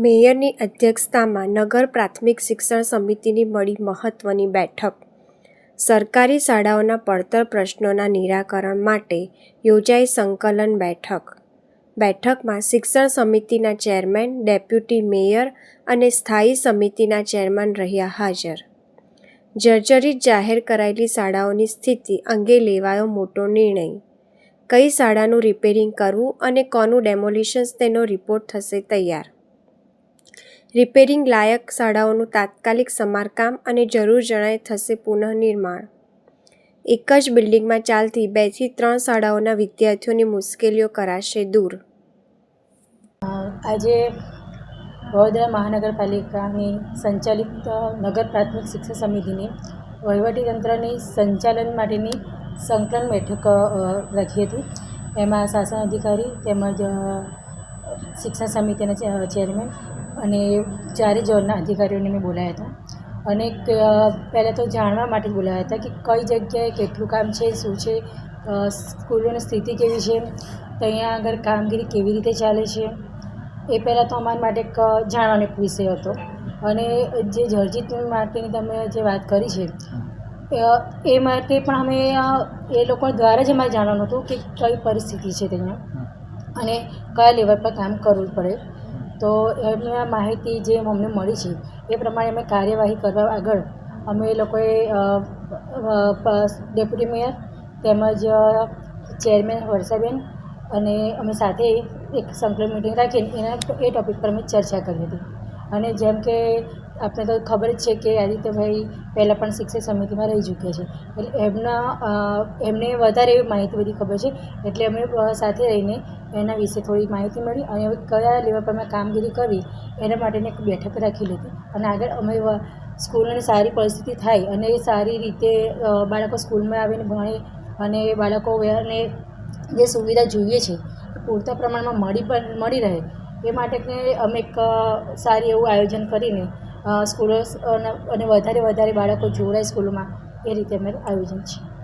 મેયરની અધ્યક્ષતામાં નગર પ્રાથમિક શિક્ષણ સમિતિની મળી મહત્વની બેઠક. સરકારી શાળાઓના પડતર પ્રશ્નોના નિરાકરણ માટે યોજાઈ સંકલન બેઠક. બેઠકમાં શિક્ષણ સમિતિના ચેરમેન, ડેપ્યુટી મેયર અને સ્થાયી સમિતિના ચેરમેન રહ્યા હાજર. જર્જરિત જાહેર કરાયેલી શાળાઓની સ્થિતિ અંગે લેવાયો મોટો નિર્ણય. કઈ શાળાનું રિપેરિંગ કરવું અને કોનું ડેમોલિશન્સ તેનો રિપોર્ટ થશે તૈયાર. રિપેરિંગ લાયક શાળાઓનું તાત્કાલિક સમારકામ અને જરૂર જણાય થશે પુનઃનિર્માણ. એક જ બિલ્ડિંગમાં ચાલતી 2 થી 3 શાળાઓના વિદ્યાર્થીઓની મુશ્કેલીઓ કરાશે દૂર. આજે વડોદરા મહાનગરપાલિકાની સંચાલિત નગર પ્રાથમિક શિક્ષણ સમિતિની વહીવટીતંત્રની સંચાલન માટેની સંકલન બેઠક રાખી હતી. એમાં શાસન અધિકારી તેમજ શિક્ષણ સમિતિના ચેરમેન અને 4 ઝોનના અધિકારીઓને મેં બોલાવ્યા હતા. અને પહેલાં તો જાણવા માટે જ બોલાવ્યા હતા કે કઈ જગ્યાએ કેટલું કામ છે, શું છે, સ્કૂલોની સ્થિતિ કેવી છે, તો અહીંયા આગળ કામગીરી કેવી રીતે ચાલે છે, એ પહેલાં તો અમારા માટે એક જાણવાનો એક વિષય હતો. અને જે જર્જરિત માટેની તમે જે વાત કરી છે એ માટે પણ અમે એ લોકો દ્વારા જ અમારે જાણવાનું હતું કે કઈ પરિસ્થિતિ છે ત્યાં અને કયા લેવલ પર કામ કરવું પડે. તો એમની માહિતી જે અમને મળી છે એ પ્રમાણે અમે કાર્યવાહી કરવા આગળ અમે એ લોકોએ ડેપ્યુટી મેયર તેમજ ચેરમેન વર્ષાબેન અને અમે સાથે એક સંકલન મિટિંગ રાખીને એ ટૉપિક પર અમે ચર્ચા કરી હતી. અને જેમ કે આપણે તો ખબર જ છે કે આદિત્યભાઈ પહેલાં પણ શિક્ષક સમિતિમાં રહી ચૂક્યા છે, એટલે એમને વધારે એવી માહિતી બધી ખબર છે. એટલે અમે સાથે રહીને એના વિશે થોડી માહિતી મળી અને કયા લેવલ પર અમે કામગીરી કરવી એના માટેની એક બેઠક રાખી લીધી. અને આગળ અમે સ્કૂલોની સારી પરિસ્થિતિ થાય અને એ સારી રીતે બાળકો સ્કૂલમાં આવીને ભણે અને બાળકોને જે સુવિધા જોઈએ છે એ પૂરતા પ્રમાણમાં મળી રહે એ માટે અમે એક સારી એવું આયોજન કરીને સ્કૂલો અને વધારે બાળકો જોડાય સ્કૂલોમાં એ રીતે અમે આયોજન છે.